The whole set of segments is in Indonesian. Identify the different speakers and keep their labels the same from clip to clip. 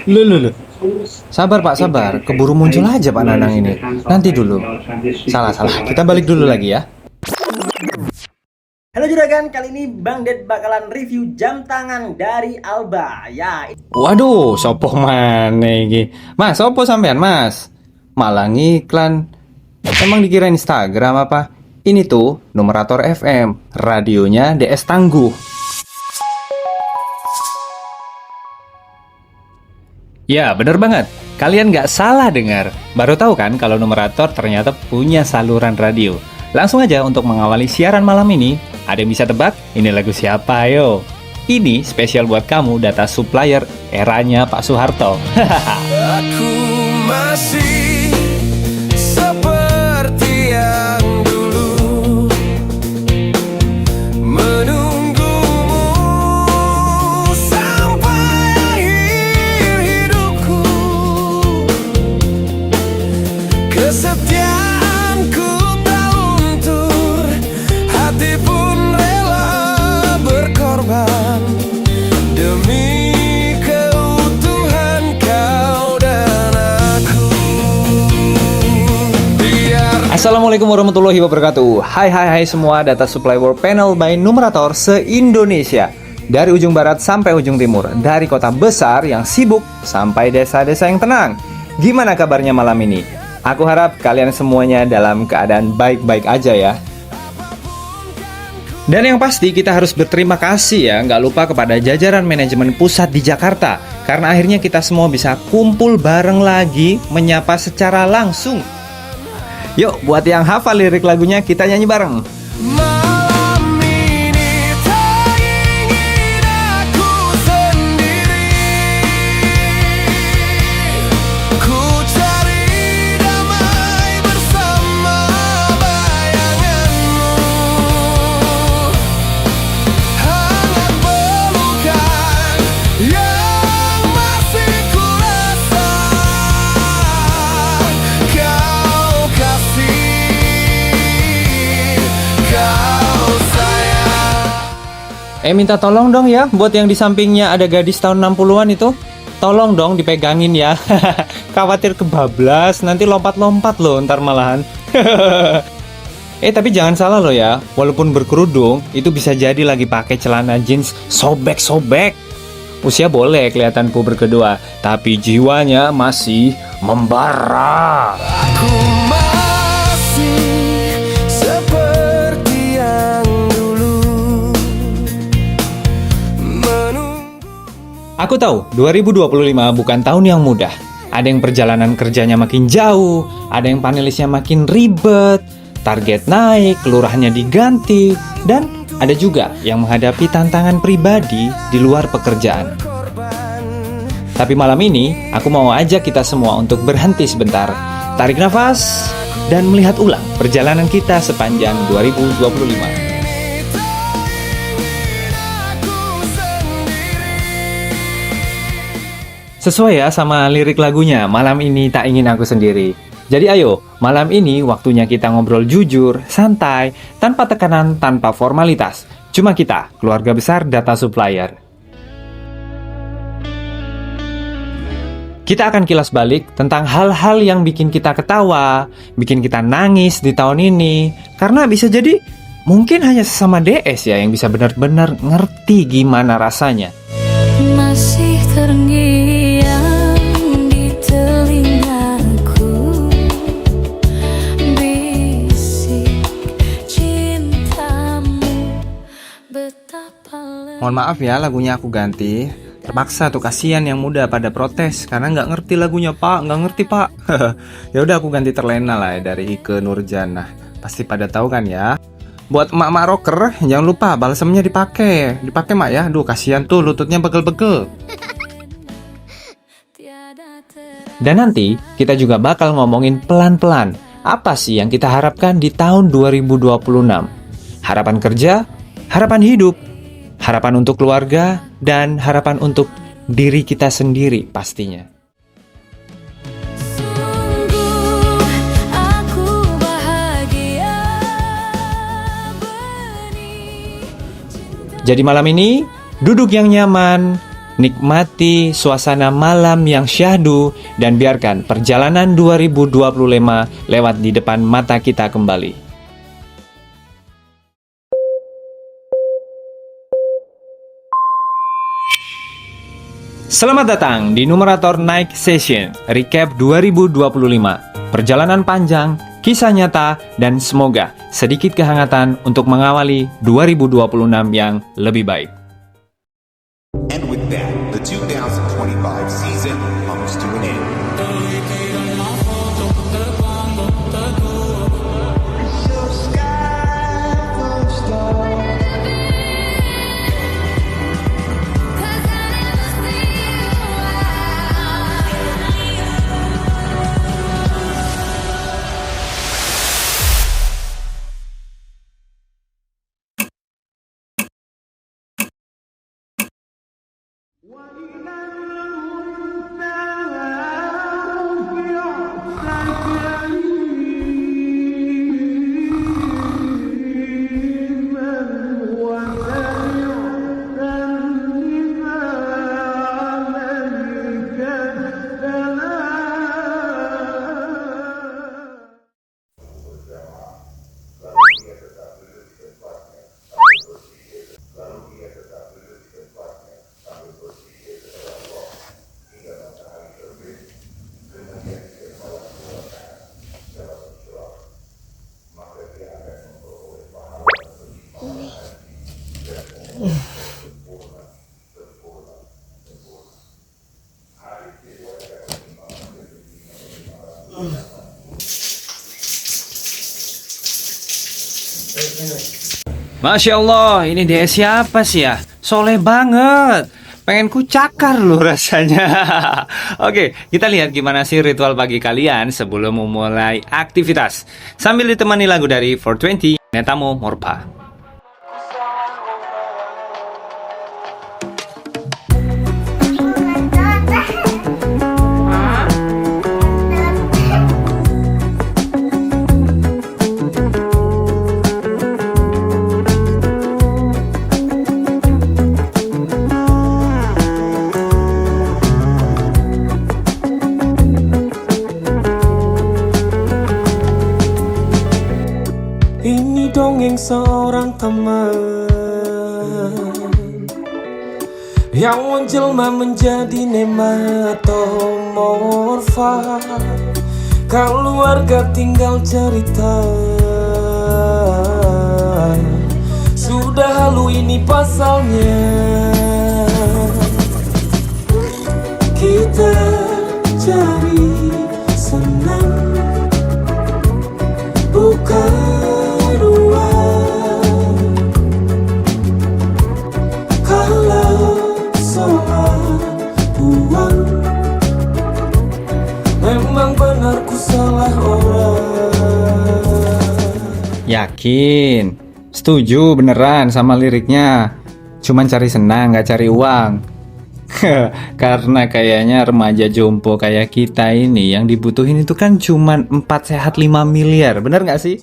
Speaker 1: Loh, loh, loh. Sabar Pak, sabar. Keburu muncul aja Pak Nanang ini. Nanti dulu. Salah, salah. Kita balik dulu lagi ya.
Speaker 2: Halo juragan, kali ini Bang Ded bakalan review jam tangan dari Alba. Ya,
Speaker 1: Waduh, sopo mana iki? Mas, sopo sampean, Mas? Malah ngiklan. Emang dikira Instagram apa? Ini tuh Numerator FM, radionya DS Tangguh. Ya, bener banget. Kalian nggak salah dengar. Baru tahu kan kalau Numerator ternyata punya saluran radio. Langsung aja untuk mengawali siaran malam ini. Ada yang bisa tebak? Ini lagu siapa, ayo? Ini spesial buat kamu, data supplier eranya Pak Soeharto.
Speaker 3: Aku masih seperti yang dulu menunggumu sampai akhir hidupku. Kesetiaanku tak luntur, hati pun rela berkorban demi keutuhan kau dan aku.
Speaker 1: Assalamualaikum warahmatullahi wabarakatuh. Hai semua, data supply world panel by Numerator se-Indonesia. Dari ujung barat sampai ujung timur, dari kota besar yang sibuk sampai desa-desa yang tenang. Gimana kabarnya malam ini? Aku harap kalian semuanya dalam keadaan baik-baik aja ya. Dan yang pasti kita harus berterima kasih ya, nggak lupa kepada jajaran manajemen pusat di Jakarta. Karena akhirnya kita semua bisa kumpul bareng lagi, menyapa secara langsung. Yuk, buat yang hafal lirik lagunya, kita nyanyi bareng.
Speaker 3: Malam ini tak ingin aku sendiri, ku cari damai bersama bayanganmu. Hangat pelukan yang masih ku rasa, kau kasih, kau sayang.
Speaker 1: Minta tolong dong ya, buat yang di sampingnya ada gadis tahun 60-an itu. Tolong dong dipegangin ya. Khawatir kebablas, nanti lompat-lompat loh ntar malahan. Tapi jangan salah loh ya, walaupun berkerudung, itu bisa jadi lagi pakai celana jeans sobek-sobek. Usia boleh kelihatan puber kedua, tapi jiwanya masih membara.
Speaker 3: Aku masih seperti yang dulu menunggu.
Speaker 1: Aku tahu, 2025 bukan tahun yang mudah. Ada yang perjalanan kerjanya makin jauh, ada yang panelisnya makin ribet, target naik, kelurahannya diganti, dan ada juga yang menghadapi tantangan pribadi di luar pekerjaan. Tapi malam ini, aku mau ajak kita semua untuk berhenti sebentar, tarik nafas, dan melihat ulang perjalanan kita sepanjang 2025. Sesuai ya sama lirik lagunya, malam ini tak ingin aku sendiri. Jadi ayo, malam ini waktunya kita ngobrol jujur, santai, tanpa tekanan, tanpa formalitas. Cuma kita, keluarga besar data supplier. Kita akan kilas balik tentang hal-hal yang bikin kita ketawa, bikin kita nangis di tahun ini. Karena bisa jadi, mungkin hanya sesama DS ya yang bisa benar-benar ngerti gimana rasanya.
Speaker 4: Masih terngiang di telingaku bisik cintamu betapa
Speaker 1: Mohon maaf ya lagunya aku ganti. Terpaksa tuh, kasihan yang muda pada protes karena nggak ngerti lagunya Pak, nggak ngerti Pak. Ya udah aku ganti Terlena lah ya, dari Ike Nurjanah. Pasti pada tahu kan ya. Buat emak-emak rocker, jangan lupa balsemnya dipakai Mak ya. Aduh kasihan tuh lututnya pegel-pegel. Dan nanti kita juga bakal ngomongin pelan-pelan apa sih yang kita harapkan di tahun 2026. Harapan kerja, harapan hidup, harapan untuk keluarga, dan harapan untuk diri kita sendiri pastinya.
Speaker 4: sungguh aku bahagia benih.
Speaker 1: Jadi malam ini, duduk yang nyaman, nikmati suasana malam yang syahdu, dan biarkan perjalanan 2025 lewat di depan mata kita kembali. Selamat datang di Numerator Night Session, recap 2025. Perjalanan panjang, kisah nyata, dan semoga sedikit kehangatan untuk mengawali 2026 yang lebih baik.
Speaker 5: And with that, the 2025 season comes to an end.
Speaker 1: Masya Allah, ini DS siapa sih ya? Soleh banget. Pengen ku cakar loh rasanya. Oke, kita lihat gimana sih ritual pagi kalian sebelum memulai aktivitas. Sambil ditemani lagu dari 420, Netamo Morpa.
Speaker 3: Ini dongeng seorang teman yang menjelma menjadi nematomorfa. Keluarga tinggal cerita. Sudah halu ini pasalnya. Kita cari senang, bukan
Speaker 1: Yakin? Setuju beneran sama liriknya? Cuman cari senang, gak cari uang. Karena kayaknya remaja jompo kayak kita ini yang dibutuhin itu kan cuman 4 sehat 5 miliar. Bener gak sih?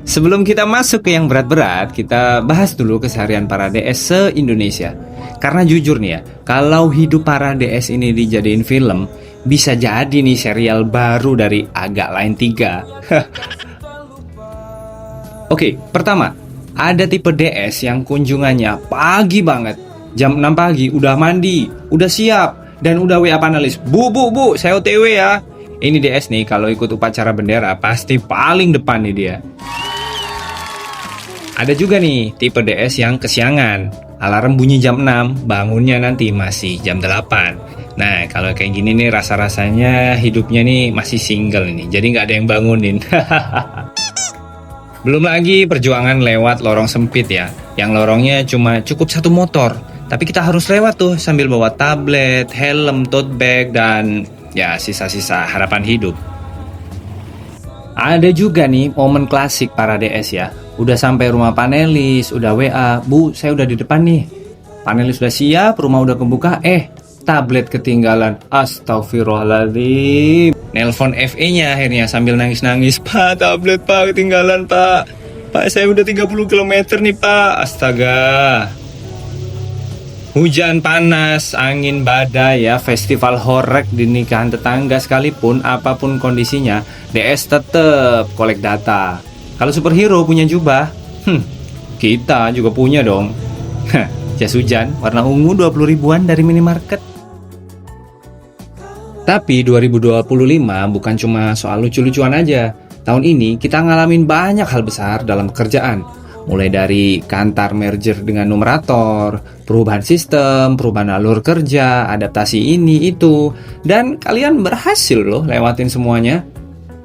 Speaker 1: Sebelum kita masuk ke yang berat-berat, kita bahas dulu keseharian para DS se-Indonesia. Karena jujur nih ya, kalau hidup para DS ini dijadiin film, bisa jadi nih serial baru dari Agak Lain 3. Oke, pertama, ada tipe DS yang kunjungannya pagi banget. Jam 6 pagi udah mandi, udah siap, dan udah WA panelis. Bu, saya OTW ya. Ini DS nih kalau ikut upacara bendera pasti paling depan nih dia. Ada juga nih tipe DS yang kesiangan. Alarm bunyi jam 6, bangunnya nanti masih jam 8. Nah, kalau kayak gini nih rasa-rasanya hidupnya nih masih single nih. Jadi nggak ada yang bangunin. Belum lagi perjuangan lewat lorong sempit ya. Yang lorongnya cuma cukup 1 motor. Tapi kita harus lewat tuh sambil bawa tablet, helm, tote bag, dan ya sisa-sisa harapan hidup. Ada juga nih momen klasik para DS ya. Udah sampai rumah panelis, udah WA, Bu saya udah di depan nih. Panelis udah siap, rumah udah kebuka, tablet ketinggalan. Astagfirullahaladzim. Nelpon FE-nya akhirnya sambil nangis-nangis. Pak, tablet pak ketinggalan pak. Pak saya udah 30 km nih pak. Astaga. Hujan panas, angin badai ya, festival horeg di nikahan tetangga sekalipun, apapun kondisinya, DS tetep kolek data. Kalau superhero punya jubah, kita juga punya dong. Jas hujan warna ungu 20 ribuan dari minimarket. Tapi 2025 bukan cuma soal lucu-lucuan aja. Tahun ini kita ngalamin banyak hal besar dalam pekerjaan. Mulai dari kantar merger dengan numerator, perubahan sistem, perubahan alur kerja, adaptasi ini itu. Dan kalian berhasil loh lewatin semuanya.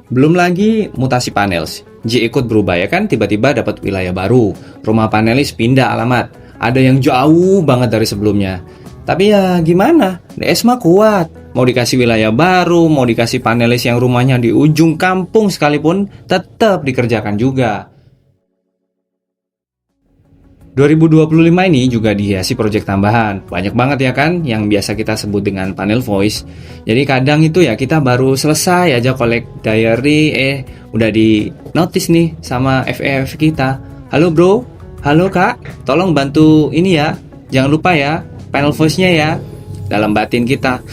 Speaker 1: Belum lagi mutasi panelis. J ikut berubah ya kan, tiba-tiba dapat wilayah baru. Rumah panelis pindah alamat. Ada yang jauh banget dari sebelumnya. Tapi ya gimana, DS mah kuat. Mau dikasih wilayah baru, mau dikasih panelis yang rumahnya di ujung kampung sekalipun, tetap dikerjakan juga. 2025 ini juga dihiasi proyek tambahan. Banyak banget ya kan yang biasa kita sebut dengan panel voice. Jadi kadang itu ya kita baru selesai aja collect diary, udah di notice nih sama FF kita. Halo bro, halo kak, tolong bantu ini ya. Jangan lupa ya, panel voice-nya ya. Dalam batin kita,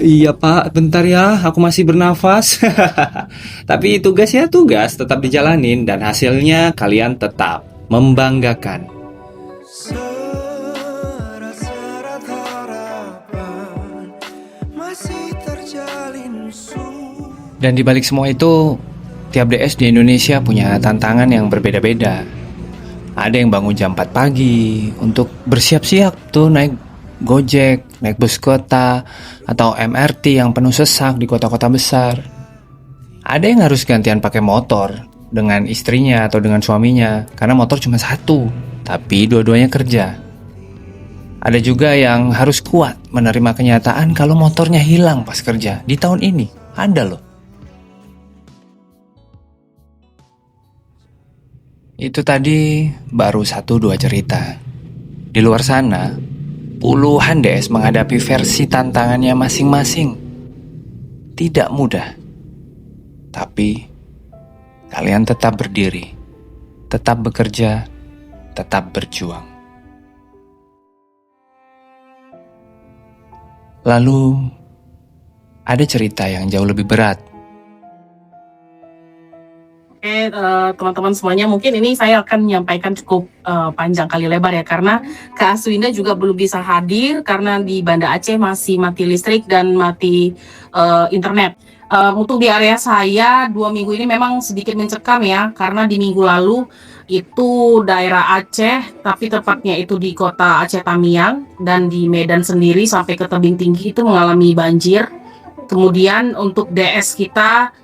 Speaker 1: iya pak, bentar ya, aku masih bernafas. Tapi tugas ya tugas, tetap dijalanin. Dan hasilnya kalian tetap membanggakan.
Speaker 3: Serat-serat harapan masih terjalin
Speaker 1: Dan di balik semua itu, tiap DS di Indonesia punya tantangan yang berbeda-beda. Ada yang bangun jam 4 pagi untuk bersiap-siap tuh naik Gojek, naik bus kota, atau MRT yang penuh sesak di kota-kota besar. Ada yang harus gantian pakai motor dengan istrinya atau dengan suaminya, karena motor cuma satu, tapi dua-duanya kerja. Ada juga yang harus kuat menerima kenyataan kalau motornya hilang pas kerja. Di tahun ini, ada loh. Itu tadi baru 1-2 cerita. Di luar sana, puluhan DS menghadapi versi tantangannya masing-masing. Tidak mudah. Tapi kalian tetap berdiri, tetap bekerja, tetap berjuang. Lalu, ada cerita yang jauh lebih berat.
Speaker 6: Oke, teman-teman semuanya, mungkin ini saya akan menyampaikan cukup panjang kali lebar ya, karena Kak Aswinda juga belum bisa hadir karena di Banda Aceh masih mati listrik dan mati internet. Untuk di area saya 2 minggu ini memang sedikit mencekam ya, karena di minggu lalu itu daerah Aceh, tapi tepatnya itu di kota Aceh Tamiang, dan di Medan sendiri sampai ke tebing tinggi itu mengalami banjir. Kemudian untuk DS kita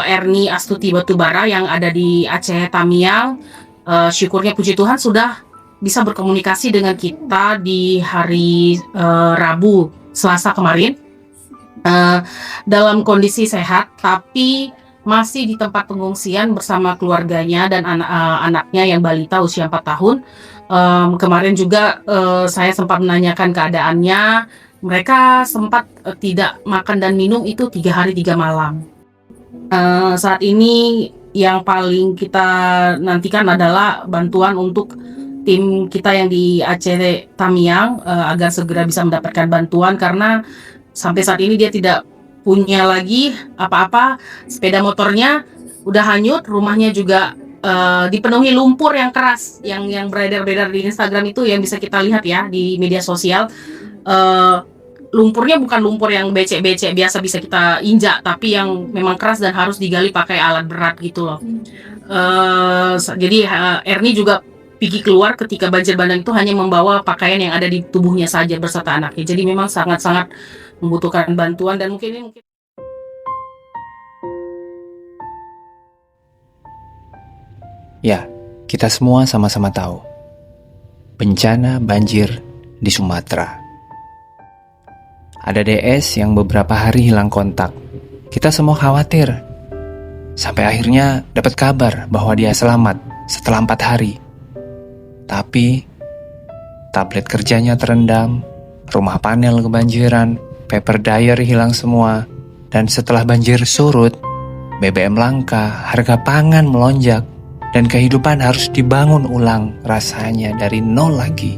Speaker 6: Erni Astuti Batubara yang ada di Aceh Tamiang, syukurnya puji Tuhan sudah bisa berkomunikasi dengan kita di hari Rabu, Selasa kemarin. Dalam kondisi sehat, tapi masih di tempat pengungsian bersama keluarganya dan anaknya yang balita usia 4 tahun. Kemarin juga saya sempat menanyakan keadaannya. Mereka sempat tidak makan dan minum itu 3 hari 3 malam. Saat ini yang paling kita nantikan adalah bantuan untuk tim kita yang di Aceh Tamiang agar segera bisa mendapatkan bantuan, karena sampai saat ini dia tidak punya lagi apa-apa. Sepeda motornya udah hanyut, rumahnya juga dipenuhi lumpur yang keras, yang beredar-beredar di Instagram itu yang bisa kita lihat ya di media sosial. Lumpurnya bukan lumpur yang becek-becek biasa bisa kita injak, tapi yang memang keras dan harus digali pakai alat berat gitu loh. Jadi Erni juga pergi keluar ketika banjir bandang itu hanya membawa pakaian yang ada di tubuhnya saja berserta anaknya. Jadi memang sangat-sangat membutuhkan bantuan, dan mungkin
Speaker 1: Ya, kita semua sama-sama tahu bencana banjir di Sumatera. Ada DS yang beberapa hari hilang kontak. Kita semua khawatir. Sampai akhirnya dapat kabar bahwa dia selamat setelah 4 hari. Tapi tablet kerjanya terendam, rumah panel kebanjiran, paper diary hilang semua, dan setelah banjir surut, BBM langka, harga pangan melonjak, dan kehidupan harus dibangun ulang rasanya dari nol lagi.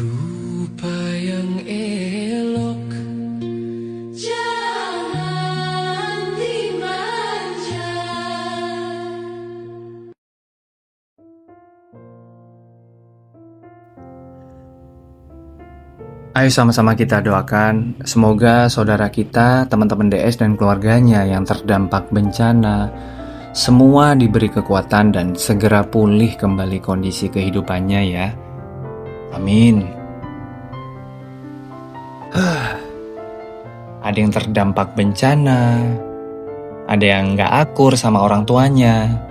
Speaker 3: rupa yang elok.
Speaker 4: Jangan dimanja.
Speaker 1: Ayo sama-sama kita doakan, semoga saudara kita, teman-teman DS dan keluarganya yang terdampak bencana, semua diberi kekuatan dan segera pulih kembali kondisi kehidupannya ya. Amin. Ada yang terdampak bencana, ada yang nggak akur sama orang tuanya,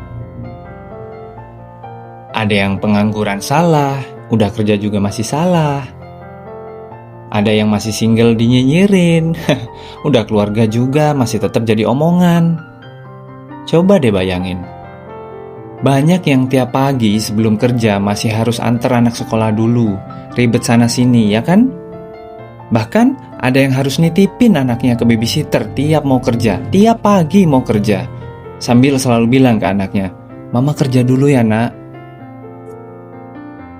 Speaker 1: ada yang pengangguran salah, udah kerja juga masih salah. Ada yang masih single dinyinyirin, udah keluarga juga masih tetap jadi omongan. Coba deh bayangin, banyak yang tiap pagi sebelum kerja masih harus antar anak sekolah dulu, ribet sana sini ya kan? Bahkan ada yang harus nitipin anaknya ke babysitter tiap mau kerja, tiap pagi mau kerja. Sambil selalu bilang ke anaknya, "Mama kerja dulu ya nak."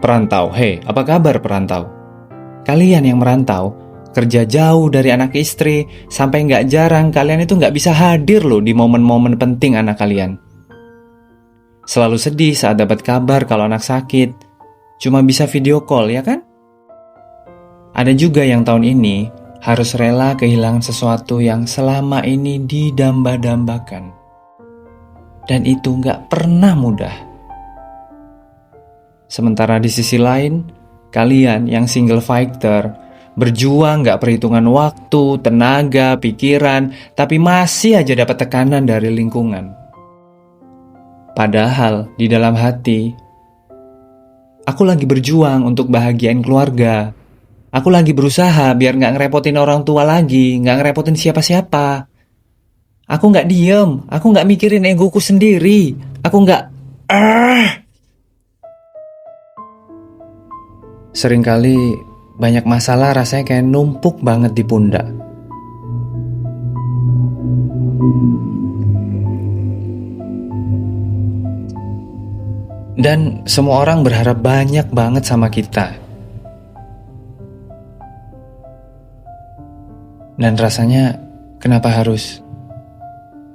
Speaker 1: Perantau, hei apa kabar perantau? Kalian yang merantau, kerja jauh dari anak istri, sampai nggak jarang kalian itu nggak bisa hadir loh di momen-momen penting anak kalian. Selalu sedih saat dapat kabar kalau anak sakit, cuma bisa video call ya kan? Ada juga yang tahun ini harus rela kehilangan sesuatu yang selama ini didamba-dambakan. Dan itu nggak pernah mudah. Sementara di sisi lain, kalian yang single fighter, berjuang gak perhitungan waktu, tenaga, pikiran, tapi masih aja dapat tekanan dari lingkungan. Padahal di dalam hati, aku lagi berjuang untuk bahagiain keluarga. Aku lagi berusaha biar gak ngerepotin orang tua lagi, gak ngerepotin siapa-siapa. Aku gak diem, aku gak mikirin egoku sendiri. Aku gak... Seringkali banyak masalah rasanya kayak numpuk banget di pundak. Dan semua orang berharap banyak banget sama kita. Dan rasanya kenapa harus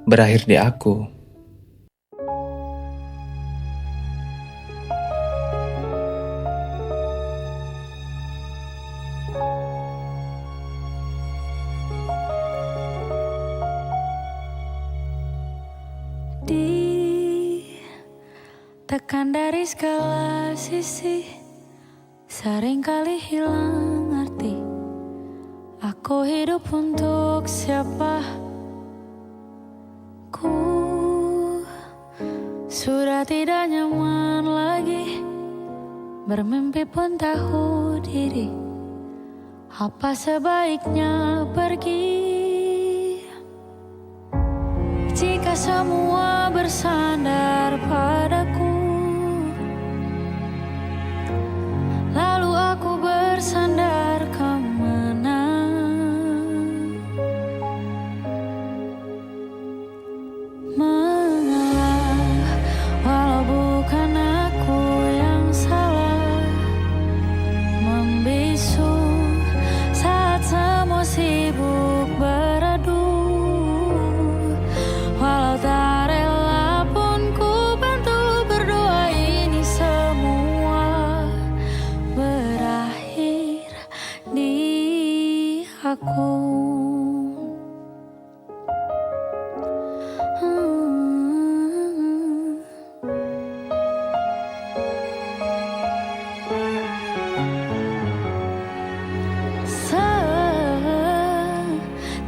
Speaker 1: berakhir di aku?
Speaker 4: Ditekan dari segala sisi, seringkali hilang arti. Aku hidup untuk siapa? Ku sudah tidak nyaman lagi, bermimpi pun tahu diri. Apa sebaiknya pergi? Jika semua bersandar padaku, lalu aku bersandar kemana? Mengalah, walau bukan aku yang salah, membisu saat semua sibuk beradu. Walau tak rela pun ku bantu berdoa ini semua berakhir di aku.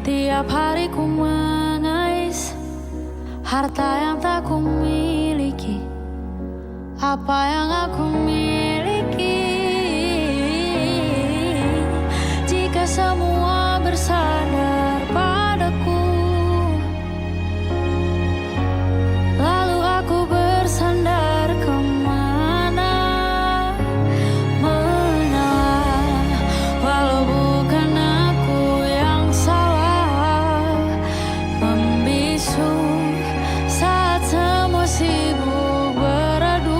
Speaker 4: Setiap hari ku mengais harta yang tak ku miliki, apa yang aku miliki. Jika semua bersandar padaku, lalu aku bersandar kemana? Mengalah, walau bukan aku yang salah, membisu saat semua sibuk beradu.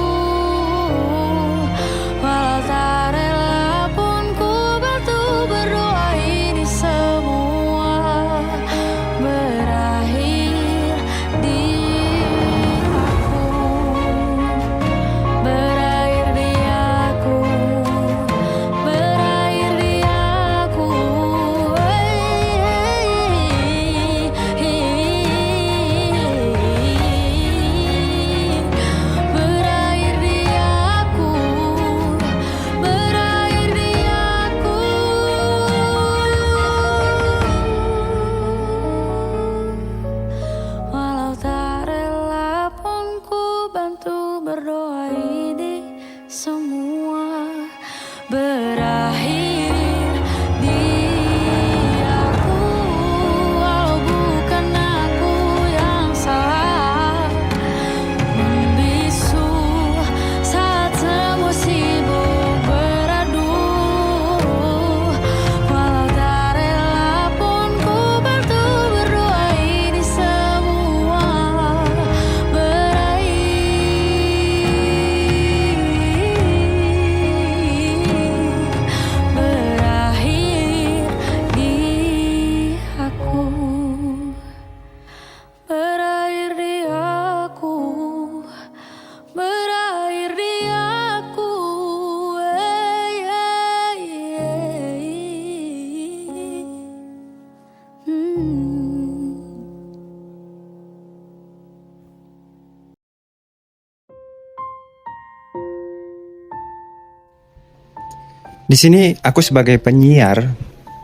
Speaker 1: Di sini aku sebagai penyiar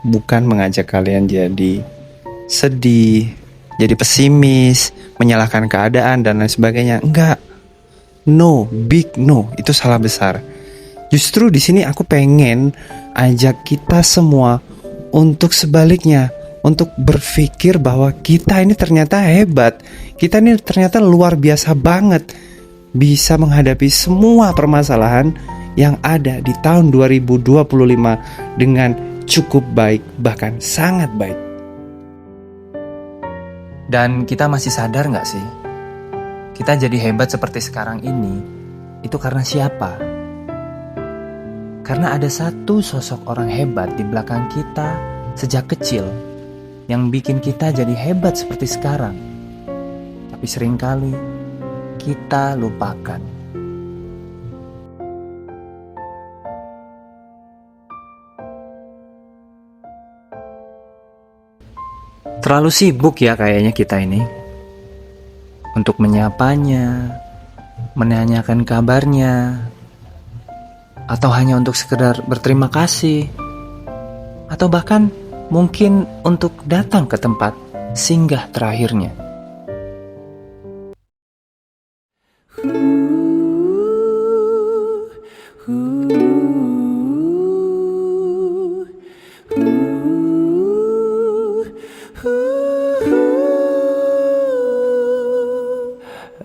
Speaker 1: bukan mengajak kalian jadi sedih, jadi pesimis, menyalahkan keadaan dan lain sebagainya. Enggak. No, big no, itu salah besar. Justru di sini aku pengen ajak kita semua untuk sebaliknya, untuk berpikir bahwa kita ini ternyata hebat. Kita ini ternyata luar biasa banget, bisa menghadapi semua permasalahan yang ada di tahun 2025 dengan cukup baik, bahkan sangat baik. Dan kita masih sadar gak sih? Kita jadi hebat seperti sekarang ini, itu karena siapa? Karena ada satu sosok orang hebat di belakang kita sejak kecil yang bikin kita jadi hebat seperti sekarang. Tapi seringkali kita lupakan. Terlalu sibuk ya kayaknya kita ini untuk menyapanya, menanyakan kabarnya, atau hanya untuk sekedar berterima kasih, atau bahkan mungkin untuk datang ke tempat singgah terakhirnya.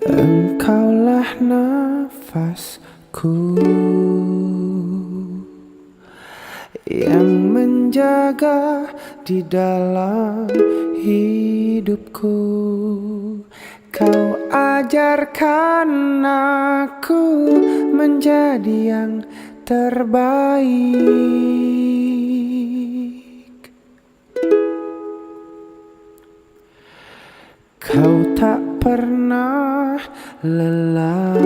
Speaker 3: Engkaulah nafasku yang menjaga di dalam hidupku. Kau ajarkan aku menjadi yang terbaik. Kau tak pernah lelah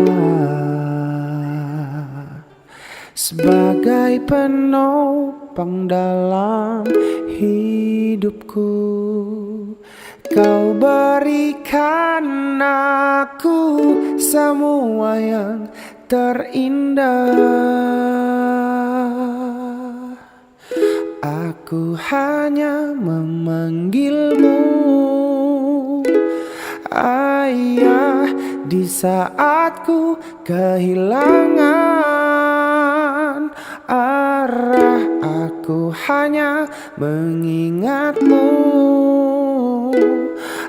Speaker 3: sebagai penopang dalam hidupku. Kau berikan aku semua yang terindah. Aku hanya memanggilmu Ayah di saat ku kehilangan arah. Aku hanya mengingatmu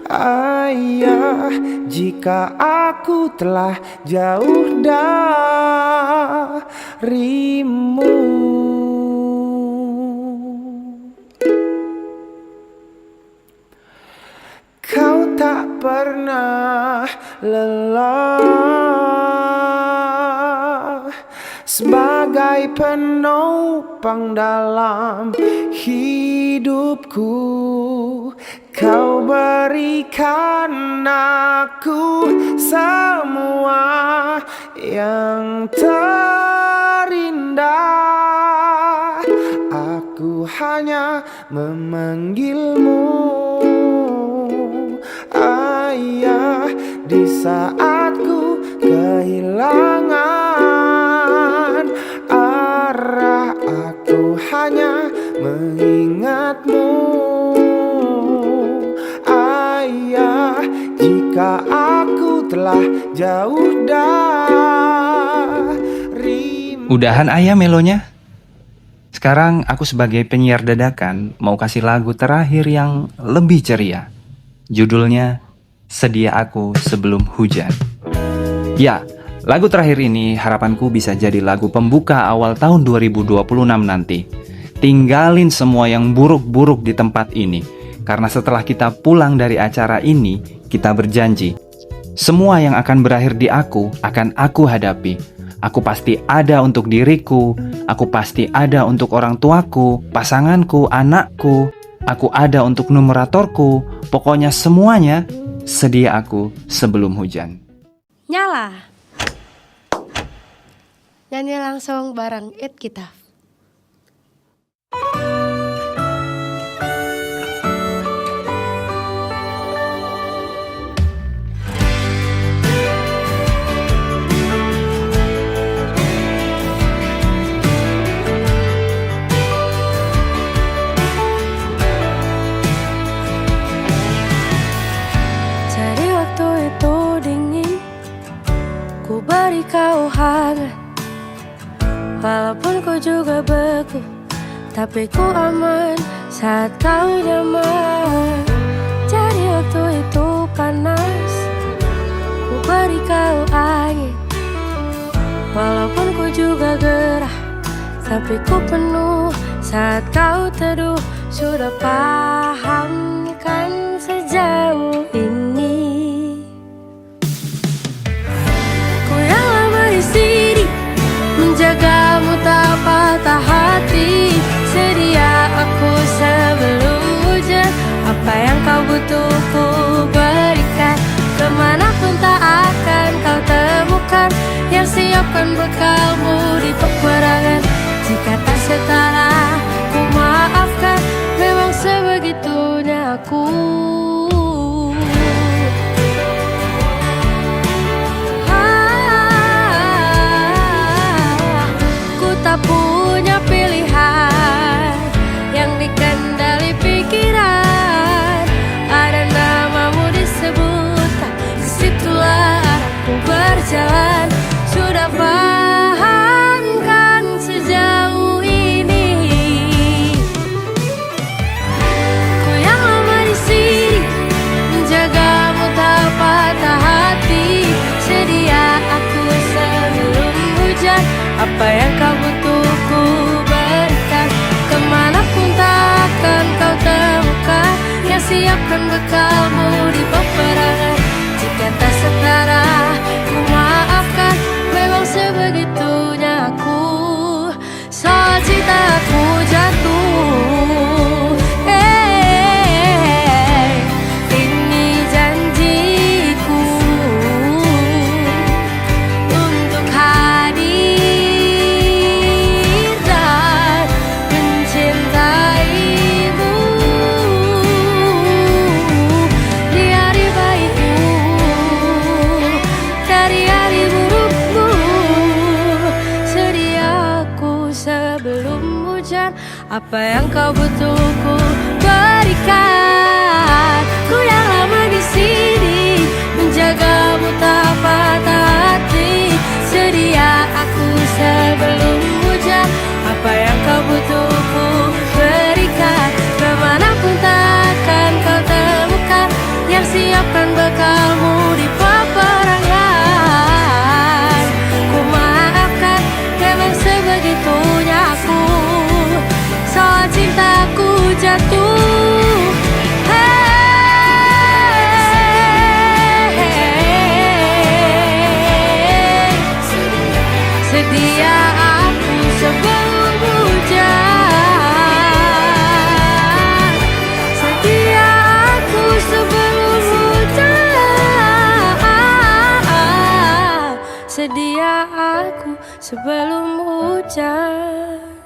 Speaker 3: Ayah, jika aku telah jauh darimu. Kau tak pernah lelah sebagai penopang dalam hidupku. Kau berikan aku semua yang terindah. Aku hanya memanggilmu Ayah di saat ku kehilangan arah. Aku hanya mengingatmu Ayah, jika aku telah jauh darimu.
Speaker 1: Udahan ayah melonya? Sekarang aku sebagai penyiar dadakan mau kasih lagu terakhir yang lebih ceria. Judulnya Sedia Aku Sebelum Hujan. Ya, lagu terakhir ini harapanku bisa jadi lagu pembuka awal tahun 2026 nanti. Tinggalin semua yang buruk-buruk di tempat ini, karena setelah kita pulang dari acara ini, kita berjanji semua yang akan berakhir di aku akan aku hadapi. Aku pasti ada untuk diriku, aku pasti ada untuk orang tuaku, pasanganku, anakku. Aku ada untuk numeratorku. Pokoknya semuanya sedia aku sebelum hujan.
Speaker 7: Nyala. Nyanyi langsung bareng It kita. aku, tapi ku aman saat kau nyaman. Jadi waktu itu panas, ku beri kau angin. Walaupun ku juga gerah, tapi ku penuh saat kau teduh. Sudah paham kan sejauh ini. Ku yang lama di sini, menjagamu tak patah hati. Sedia aku sebelum hujan, apa yang kau butuh ku berikan. Kemanapun tak akan kau temukan yang siapkan bekalmu di peperangan. Jika tak setara ku maafkan, memang sebegitunya aku. Ku tak punya pilihan yang dikendali pikiran. Ada namamu disebutkan, disitulah aku berjalan. Sudah paham kan sejauh ini. Ku yang lama di sini, menjagamu tak patah hati. Sedia aku sebelum hujan, apa yang kau butuh ku berikan. Kemanapun takkan kau temukan yang siapkan bekalmu di peperangan. Jika tak setara ku maafkan, memang sebegitunya aku. Soal cintaku jatuh, ini janjiku untuk hadir dan mencintaimu di hari baikmu, dari hari burukmu. Sedia aku sebelum hujan, apa yang kau butuh ku berikan. Ku yang lama di sini, menjagamu tak patah hati. Sedia aku sebelum hujan, apa yang kau butuh ku berikan. Kemanapun takkan kau temukan yang siapkan bekalmu di peperangan. Ku maafkan, memang sebegitunya aku. Soal cintaku jatuh, sedia aku sebelum hujan. Sedia aku sebelum hujan. Sedia aku sebelum hujan.